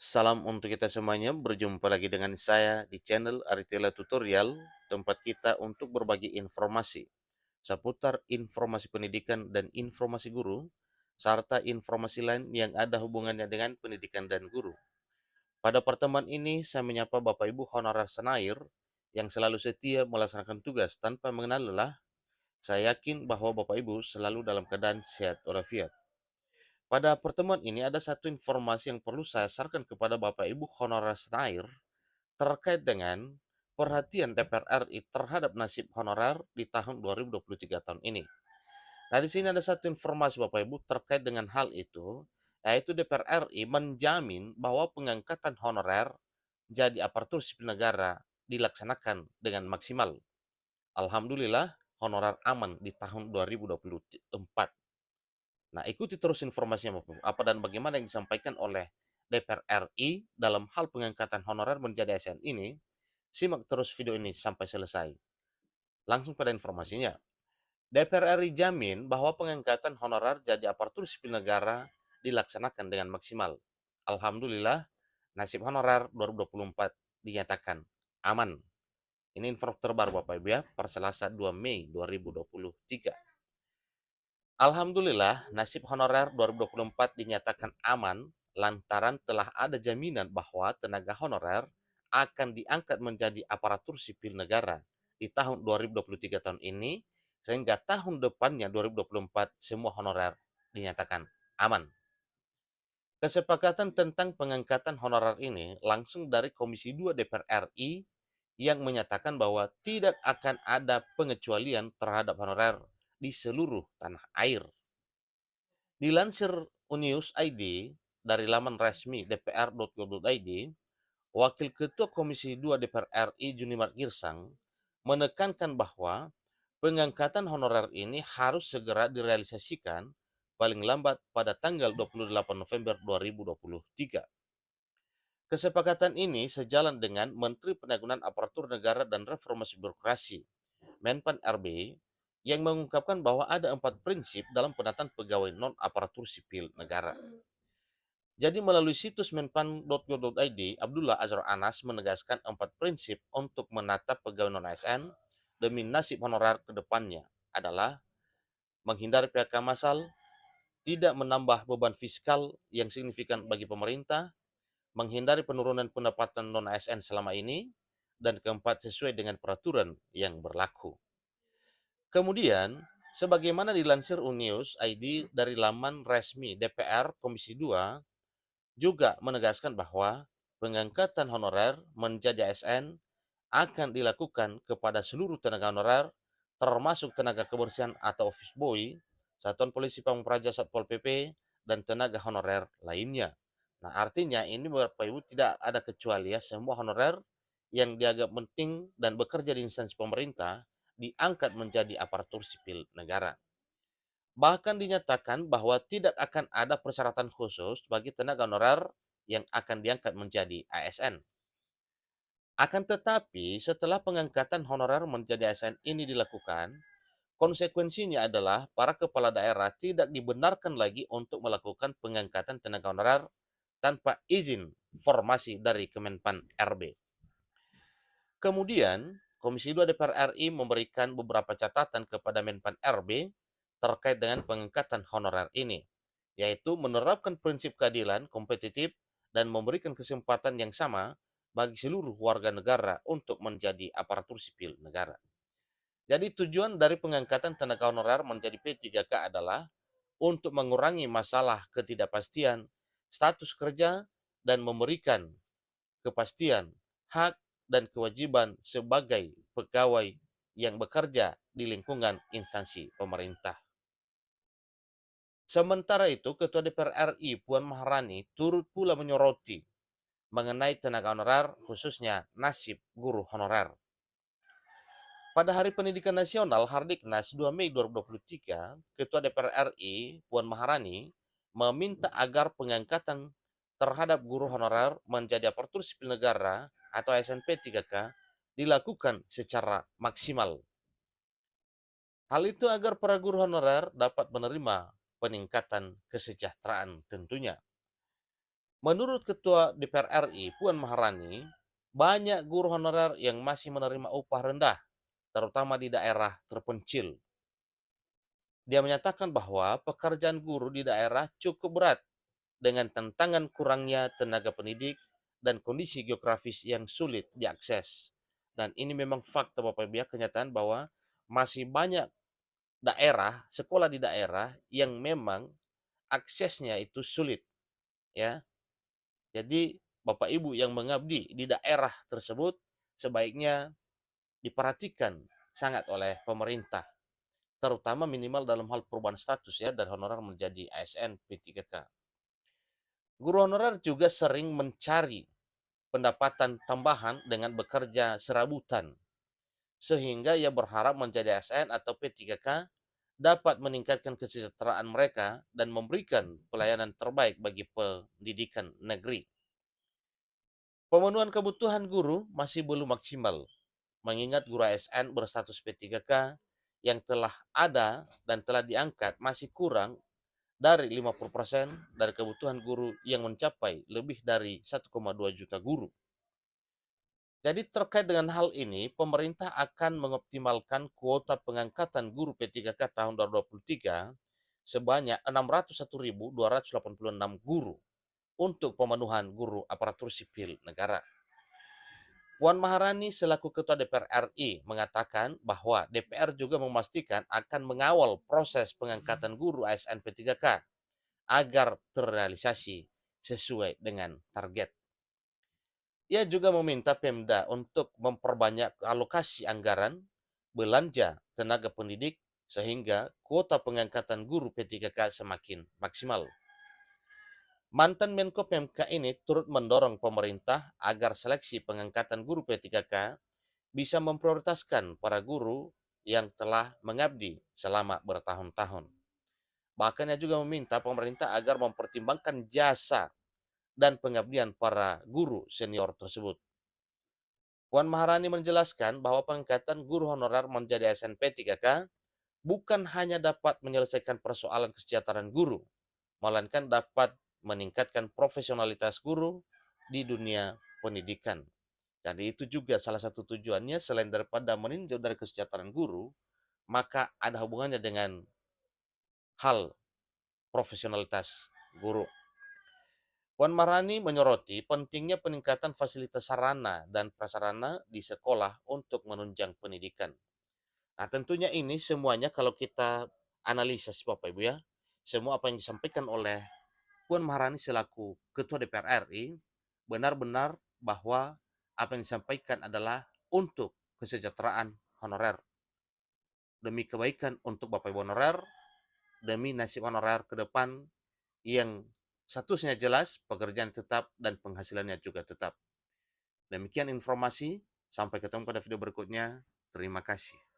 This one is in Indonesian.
Salam untuk kita semuanya, berjumpa lagi dengan saya di channel Aritela Tutorial, tempat kita untuk berbagi informasi seputar informasi pendidikan dan informasi guru, serta informasi lain yang ada hubungannya dengan pendidikan dan guru. Pada pertemuan ini, saya menyapa Bapak Ibu honorer Senair yang selalu setia melaksanakan tugas tanpa mengenal lelah. Saya yakin bahwa Bapak Ibu selalu dalam keadaan sehat walafiat. Pada pertemuan ini ada satu informasi yang perlu saya sarankan kepada Bapak Ibu honorer Senair terkait dengan perhatian DPR RI terhadap nasib honorer di tahun 2023 tahun ini. Nah, di sini ada satu informasi Bapak Ibu terkait dengan hal itu, yaitu DPR RI menjamin bahwa pengangkatan honorer jadi aparatur sipil negara dilaksanakan dengan maksimal. Alhamdulillah, honorer aman di tahun 2024. Nah, ikuti terus informasinya Bapak Ibu. Apa dan bagaimana yang disampaikan oleh DPR RI dalam hal pengangkatan honorer menjadi ASN ini. Simak terus video ini sampai selesai. Langsung pada informasinya. DPR RI jamin bahwa pengangkatan honorer jadi aparatur sipil negara dilaksanakan dengan maksimal. Alhamdulillah, nasib honorer 2024 dinyatakan aman. Ini info terbaru Bapak Ibu ya, per Selasa 2 Mei 2023. Alhamdulillah, nasib honorer 2024 dinyatakan aman lantaran telah ada jaminan bahwa tenaga honorer akan diangkat menjadi aparatur sipil negara di tahun 2023 tahun ini, sehingga tahun depannya 2024 semua honorer dinyatakan aman. Kesepakatan tentang pengangkatan honorer ini langsung dari Komisi 2 DPR RI yang menyatakan bahwa tidak akan ada pengecualian terhadap honorer di seluruh tanah air. Dilansir Unius ID dari laman resmi dpr.go.id, Wakil Ketua Komisi 2 DPR RI Junimar Girsang menekankan bahwa pengangkatan honorer ini harus segera direalisasikan paling lambat pada tanggal 28 November 2023. Kesepakatan ini sejalan dengan Menteri Penanggulangan Aparatur Negara dan Reformasi Birokrasi, Menpan RB, yang mengungkapkan bahwa ada 4 prinsip dalam penataan pegawai non-aparatur sipil negara. Jadi melalui situs menpan.go.id, Abdullah Azhar Anas menegaskan 4 prinsip untuk menata pegawai non-ASN demi nasib honorer ke depannya adalah menghindari PHK massal, tidak menambah beban fiskal yang signifikan bagi pemerintah, menghindari penurunan pendapatan non-ASN selama ini, dan keempat, sesuai dengan peraturan yang berlaku. Kemudian, sebagaimana dilansir Unius ID dari laman resmi DPR Komisi 2, juga menegaskan bahwa pengangkatan honorer menjadi ASN akan dilakukan kepada seluruh tenaga honorer, termasuk tenaga kebersihan atau office boy, satuan polisi pamung praja Satpol PP, dan tenaga honorer lainnya. Nah, artinya ini Bapak Ibu tidak ada kecuali ya, semua honorer yang dianggap penting dan bekerja di instansi pemerintah diangkat menjadi aparatur sipil negara. Bahkan dinyatakan bahwa tidak akan ada persyaratan khusus bagi tenaga honorer yang akan diangkat menjadi ASN. Akan tetapi, setelah pengangkatan honorer menjadi ASN ini dilakukan, konsekuensinya adalah para kepala daerah tidak dibenarkan lagi untuk melakukan pengangkatan tenaga honorer tanpa izin formasi dari Kemenpan RB. Kemudian, Komisi 2 DPR RI memberikan beberapa catatan kepada Menpan RB terkait dengan pengangkatan honorer ini, yaitu menerapkan prinsip keadilan, kompetitif, dan memberikan kesempatan yang sama bagi seluruh warga negara untuk menjadi aparatur sipil negara. Jadi tujuan dari pengangkatan tenaga honorer menjadi P3K adalah untuk mengurangi masalah ketidakpastian status kerja dan memberikan kepastian hak dan kewajiban sebagai pegawai yang bekerja di lingkungan instansi pemerintah. Sementara itu, Ketua DPR RI Puan Maharani turut pula menyoroti mengenai tenaga honorer, khususnya nasib guru honorer. Pada Hari Pendidikan Nasional Hardiknas 2 Mei 2023, Ketua DPR RI Puan Maharani meminta agar pengangkatan terhadap guru honorer menjadi aparatur sipil negara atau ASN P3K dilakukan secara maksimal. Hal itu agar para guru honorer dapat menerima peningkatan kesejahteraan tentunya. Menurut Ketua DPR RI, Puan Maharani, banyak guru honorer yang masih menerima upah rendah, terutama di daerah terpencil. Dia menyatakan bahwa pekerjaan guru di daerah cukup berat dengan tantangan kurangnya tenaga pendidik dan kondisi geografis yang sulit diakses. Dan ini memang fakta Bapak Ibu ya, kenyataan bahwa masih banyak daerah, sekolah di daerah yang memang aksesnya itu sulit ya. Jadi Bapak Ibu yang mengabdi di daerah tersebut sebaiknya diperhatikan sangat oleh pemerintah, terutama minimal dalam hal perubahan status ya dari honorer menjadi ASN P3K. Guru honorer juga sering mencari pendapatan tambahan dengan bekerja serabutan, sehingga ia berharap menjadi ASN atau P3K dapat meningkatkan kesejahteraan mereka dan memberikan pelayanan terbaik bagi pendidikan negeri. Pemenuhan kebutuhan guru masih belum maksimal, mengingat guru ASN berstatus P3K yang telah ada dan telah diangkat masih kurang dari 50% dari kebutuhan guru yang mencapai lebih dari 1,2 juta guru. Jadi terkait dengan hal ini, pemerintah akan mengoptimalkan kuota pengangkatan guru P3K tahun 2023 sebanyak 601.286 guru untuk pemenuhan guru aparatur sipil negara. Puan Maharani selaku Ketua DPR RI mengatakan bahwa DPR juga memastikan akan mengawal proses pengangkatan guru ASN P3K agar terrealisasi sesuai dengan target. Ia juga meminta Pemda untuk memperbanyak alokasi anggaran belanja tenaga pendidik sehingga kuota pengangkatan guru P3K semakin maksimal. Mantan Menko PMK ini turut mendorong pemerintah agar seleksi pengangkatan guru P3K bisa memprioritaskan para guru yang telah mengabdi selama bertahun-tahun. Bahkan ia juga meminta pemerintah agar mempertimbangkan jasa dan pengabdian para guru senior tersebut. Puan Maharani menjelaskan bahwa pengangkatan guru honorer menjadi ASN P3K bukan hanya dapat menyelesaikan persoalan kesejahteraan guru, melainkan dapat meningkatkan profesionalitas guru di dunia pendidikan. Jadi itu juga salah satu tujuannya selain daripada meninjau dari kesejahteraan guru, maka ada hubungannya dengan hal profesionalitas guru. Puan Maharani menyoroti pentingnya peningkatan fasilitas sarana dan prasarana di sekolah untuk menunjang pendidikan. Nah, tentunya ini semuanya kalau kita analisis Bapak Ibu ya, semua apa yang disampaikan oleh Puan Maharani selaku Ketua DPR RI benar-benar bahwa apa yang disampaikan adalah untuk kesejahteraan honorer, demi kebaikan untuk Bapak Ibu honorer, demi nasib honorer ke depan yang statusnya jelas, pekerjaan tetap, dan penghasilannya juga tetap. Demikian informasi, sampai ketemu pada video berikutnya. Terima kasih.